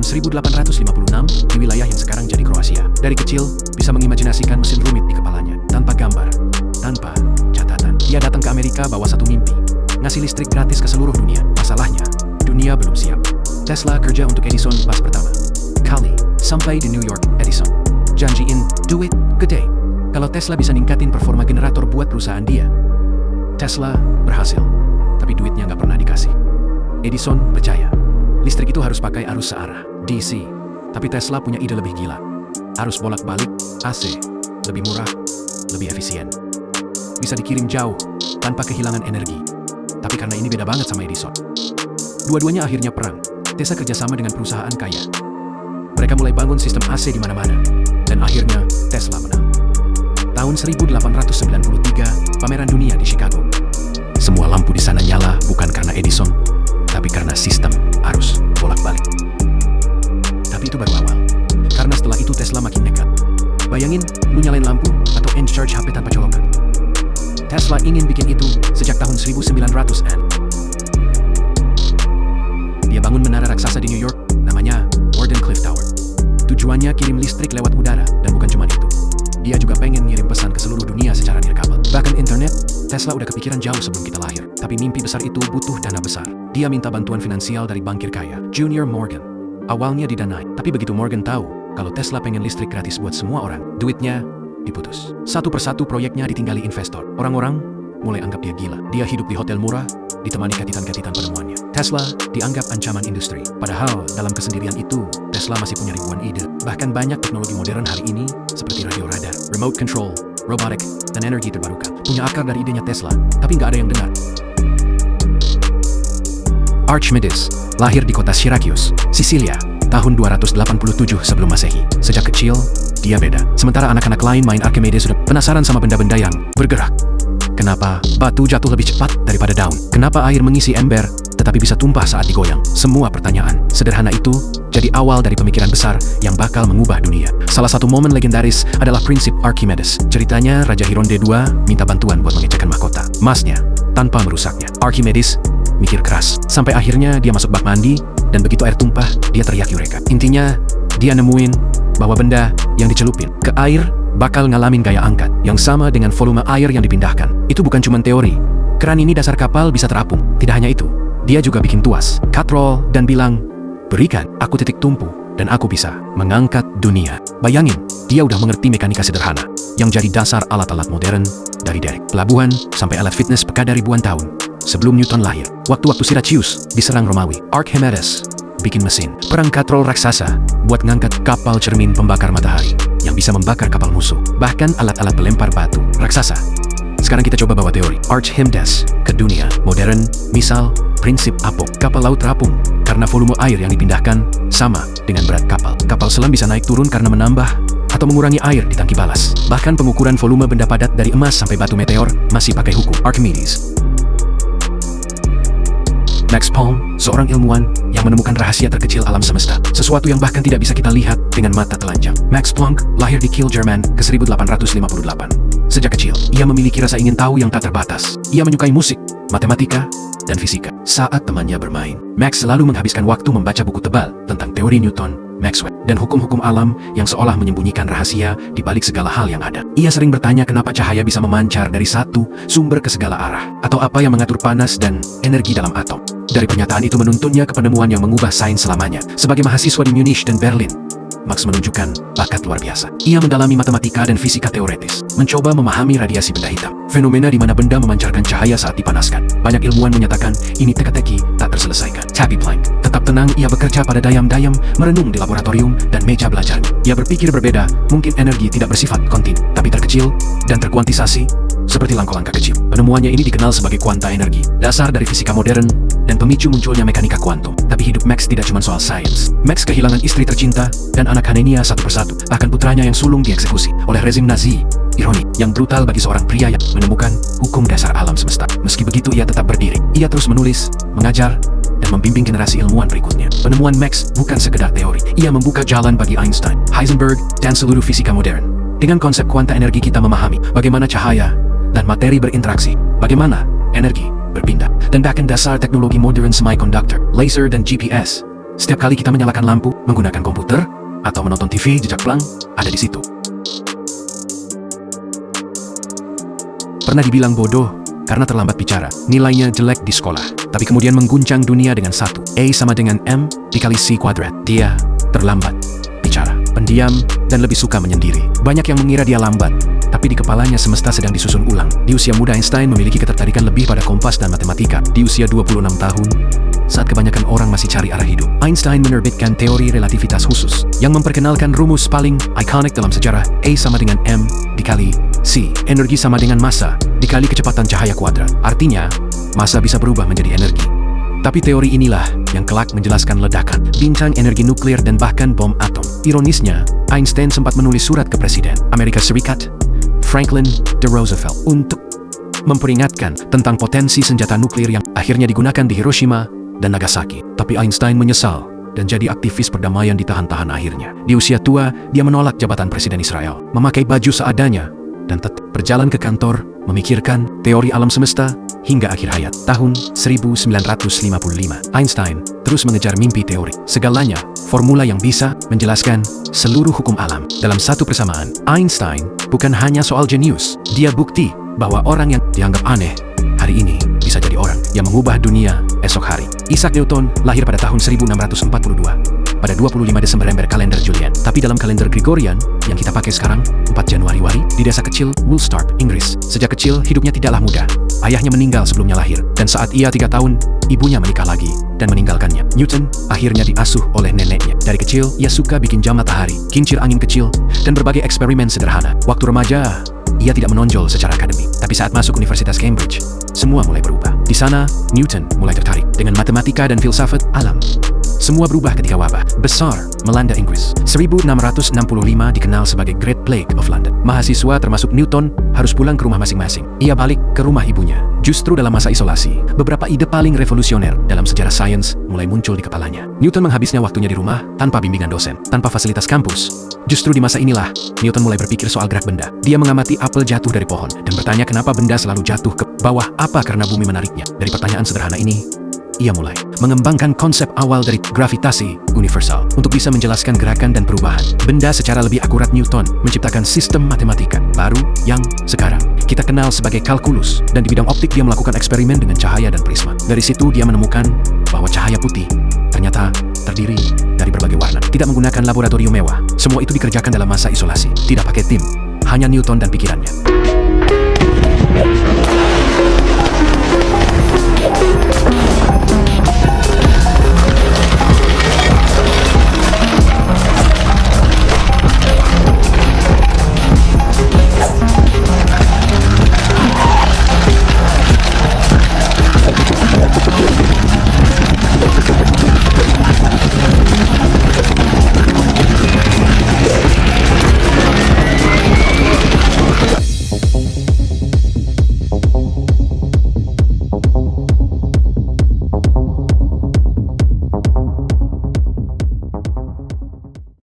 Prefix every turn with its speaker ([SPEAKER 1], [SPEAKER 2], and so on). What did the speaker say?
[SPEAKER 1] tahun 1856 di wilayah yang sekarang jadi Kroasia. Dari kecil, bisa mengimajinasikan mesin rumit di kepalanya, tanpa gambar, tanpa catatan. Dia datang ke Amerika bawa satu mimpi, ngasih listrik gratis ke seluruh dunia. Masalahnya, dunia belum siap. Tesla kerja untuk Edison pas pertama kali sampai di New York. Edison janjiin duit gede kalau Tesla bisa ningkatin performa generator buat perusahaan dia. Tesla berhasil, tapi duitnya nggak pernah dikasih. Edison percaya listrik itu harus pakai arus searah, DC. Tapi Tesla punya ide lebih gila. Arus bolak-balik, AC, lebih murah, lebih efisien. Bisa dikirim jauh, tanpa kehilangan energi. Tapi karena ini beda banget sama Edison. Dua-duanya akhirnya perang. Tesla kerjasama dengan perusahaan kaya. Mereka mulai bangun sistem AC di mana-mana. Dan akhirnya Tesla menang. Tahun 1893, pameran dunia di Chicago. Semua lampu di sana nyala bukan karena Edison, tapi karena sistem arus bolak-balik. Tapi itu baru awal. Karena setelah itu Tesla makin nekat. Bayangin, lu nyalain lampu atau in-charge HP tanpa colokan. Tesla ingin bikin itu sejak tahun 1900-an. Dia bangun menara raksasa di New York, namanya Wardenclyffe Tower. Tujuannya kirim listrik lewat udara, dan bukan cuma itu. Dia juga pengen ngirim pesan ke seluruh dunia secara nirkabel. Bahkan internet, Tesla udah kepikiran jauh sebelum kita lahir. Tapi mimpi besar itu butuh dana besar. Dia minta bantuan finansial dari bankir kaya, Junior Morgan. Awalnya didanai, tapi begitu Morgan tahu kalau Tesla pengen listrik gratis buat semua orang, duitnya diputus. Satu persatu proyeknya ditinggali investor. Orang-orang mulai anggap dia gila. Dia hidup di hotel murah, ditemani ketitan-ketitan penemuannya. Tesla dianggap ancaman industri. Padahal dalam kesendirian itu, Tesla masih punya ribuan ide. Bahkan banyak teknologi modern hari ini, seperti radio radar, remote control, robotik, dan energi terbarukan, punya akar dari idenya Tesla, tapi nggak ada yang dengar. Archimedes lahir di kota Syracuse, Sisilia, tahun 287 sebelum Masehi. Sejak kecil, dia beda. Sementara anak-anak lain main Archimedes sudah penasaran sama benda-benda yang bergerak. Kenapa batu jatuh lebih cepat daripada daun? Kenapa air mengisi ember tetapi bisa tumpah saat digoyang? Semua pertanyaan sederhana itu jadi awal dari pemikiran besar yang bakal mengubah dunia. Salah satu momen legendaris adalah prinsip Archimedes. Ceritanya Raja Hironde II minta bantuan buat mengecekkan mahkota, emasnya, tanpa merusaknya. Archimedes mikir keras, sampai akhirnya dia masuk bak mandi, dan begitu air tumpah, dia teriak eureka. Intinya, dia nemuin bahwa benda yang dicelupin ke air bakal ngalamin gaya angkat yang sama dengan volume air yang dipindahkan. Itu bukan cuma teori. Keran ini dasar kapal bisa terapung. Tidak hanya itu, dia juga bikin tuas, katrol, dan bilang, berikan aku titik tumpu, dan aku bisa mengangkat dunia. Bayangin, dia udah mengerti mekanika sederhana yang jadi dasar alat-alat modern, dari derek pelabuhan sampai alat fitness pekada ribuan tahun sebelum Newton lahir. Waktu-waktu Syracuse diserang Romawi, Archimedes bikin mesin perang katrol raksasa buat ngangkat kapal cermin pembakar matahari yang bisa membakar kapal musuh. Bahkan alat-alat pelempar batu raksasa. Sekarang kita coba bawa teori Archimedes ke dunia modern. Misal, prinsip apung. Kapal laut terapung karena volume air yang dipindahkan sama dengan berat kapal. Kapal selam bisa naik turun karena menambah atau mengurangi air di tangki balas. Bahkan pengukuran volume benda padat dari emas sampai batu meteor masih pakai hukum Archimedes. Max Planck, seorang ilmuwan yang menemukan rahasia terkecil alam semesta, sesuatu yang bahkan tidak bisa kita lihat dengan mata telanjang. Max Planck lahir di Kiel, Jerman, ke 1858. Sejak kecil, ia memiliki rasa ingin tahu yang tak terbatas. Ia menyukai musik, matematika, dan fisika. Saat temannya bermain, Max selalu menghabiskan waktu membaca buku tebal tentang teori Newton, Maxwell, dan hukum-hukum alam yang seolah menyembunyikan rahasia di balik segala hal yang ada. Ia sering bertanya kenapa cahaya bisa memancar dari satu sumber ke segala arah, atau apa yang mengatur panas dan energi dalam atom. Dari pernyataan itu menuntunnya ke penemuan yang mengubah sains selamanya. Sebagai mahasiswa di Munich dan Berlin, Max menunjukkan bakat luar biasa. Ia mendalami matematika dan fisika teoretis, mencoba memahami radiasi benda hitam, fenomena di mana benda memancarkan cahaya saat dipanaskan. Banyak ilmuwan menyatakan ini teka-teki tak terselesaikan. Tapi Planck tetap tenang. Ia bekerja pada dayam-dayam, merenung di laboratorium dan meja belajarnya. Ia berpikir berbeda. Mungkin energi tidak bersifat kontinu, tapi terkecil dan terkuantisasi seperti langkah-langkah kecil. Penemuannya ini dikenal sebagai kuanta energi, dasar dari fisika modern dan pemicu munculnya mekanika kuantum. Tapi hidup Max tidak cuma soal sains. Max kehilangan istri tercinta dan anak Hanenia satu persatu. Bahkan putranya yang sulung dieksekusi oleh rezim Nazi. Ironik, yang brutal bagi seorang pria yang menemukan hukum dasar alam semesta. Meski begitu, ia tetap berdiri. Ia terus menulis, mengajar, dan membimbing generasi ilmuwan berikutnya. Penemuan Max bukan sekedar teori. Ia membuka jalan bagi Einstein, Heisenberg, dan seluruh fisika modern. Dengan konsep kuanta energi kita memahami bagaimana cahaya dan materi berinteraksi, bagaimana energi berpindah, dan bahkan dasar teknologi modern semiconductor, laser, dan GPS. Setiap kali kita menyalakan lampu, menggunakan komputer, atau menonton TV, jejak Planck ada di situ. Pernah dibilang bodoh karena terlambat bicara, nilainya jelek di sekolah, tapi kemudian mengguncang dunia dengan satu. A sama dengan M dikali C kuadrat. Dia terlambat bicara, pendiam, dan lebih suka menyendiri. Banyak yang mengira dia lambat, tapi di kepalanya semesta sedang disusun ulang. Di usia muda Einstein memiliki ketertarikan lebih pada kompas dan matematika. Di usia 26 tahun, saat kebanyakan orang masih cari arah hidup, Einstein menerbitkan teori relativitas khusus yang memperkenalkan rumus paling ikonik dalam sejarah. A sama dengan M dikali C. Energi sama dengan massa dikali kecepatan cahaya kuadrat. Artinya, massa bisa berubah menjadi energi. Tapi teori inilah yang kelak menjelaskan ledakan, bintang energi nuklir, dan bahkan bom atom. Ironisnya, Einstein sempat menulis surat ke Presiden Amerika Serikat, Franklin D. Roosevelt, untuk memperingatkan tentang potensi senjata nuklir yang akhirnya digunakan di Hiroshima dan Nagasaki. Tapi Einstein menyesal dan jadi aktivis perdamaian ditahan-tahan akhirnya. Di usia tua, dia menolak jabatan Presiden Israel, memakai baju seadanya, dan tetap berjalan ke kantor, memikirkan teori alam semesta hingga akhir hayat. Tahun 1955, Einstein terus mengejar mimpi teori. Segalanya, formula yang bisa menjelaskan seluruh hukum alam. Dalam satu persamaan, Einstein bukan hanya soal jenius, dia bukti bahwa orang yang dianggap aneh hari ini bisa jadi orang yang mengubah dunia esok hari. Isaac Newton lahir pada tahun 1642 pada 25 Desember kalender Julian. Tapi dalam kalender Gregorian yang kita pakai sekarang, 4 Januari, di desa kecil Woolsthorpe, Inggris. Sejak kecil hidupnya tidaklah mudah. Ayahnya meninggal sebelumnya lahir, dan saat ia 3 tahun, ibunya menikah lagi dan meninggalkannya. Newton akhirnya diasuh oleh neneknya. Dari kecil, ia suka bikin jam matahari, kincir angin kecil, dan berbagai eksperimen sederhana. Waktu remaja, ia tidak menonjol secara akademik. Tapi saat masuk Universitas Cambridge, semua mulai berubah. Di sana, Newton mulai tertarik dengan matematika dan filsafat alam. Semua berubah ketika wabah besar melanda Inggris. 1665 dikenal sebagai Great Plague of London. Mahasiswa termasuk Newton harus pulang ke rumah masing-masing. Ia balik ke rumah ibunya. Justru dalam masa isolasi, beberapa ide paling revolusioner dalam sejarah sains mulai muncul di kepalanya. Newton menghabisnya waktunya di rumah tanpa bimbingan dosen, tanpa fasilitas kampus. Justru di masa inilah, Newton mulai berpikir soal gerak benda. Dia mengamati apel jatuh dari pohon dan bertanya kenapa benda selalu jatuh ke bawah, apa karena bumi menariknya. Dari pertanyaan sederhana ini, ia mulai mengembangkan konsep awal dari gravitasi universal untuk bisa menjelaskan gerakan dan perubahan benda secara lebih akurat. Newton menciptakan sistem matematika baru yang sekarang kita kenal sebagai kalkulus, dan di bidang optik dia melakukan eksperimen dengan cahaya dan prisma. Dari situ dia menemukan bahwa cahaya putih ternyata terdiri dari berbagai warna. Tidak menggunakan laboratorium mewah, semua itu dikerjakan dalam masa isolasi, tidak pakai tim, hanya Newton dan pikirannya.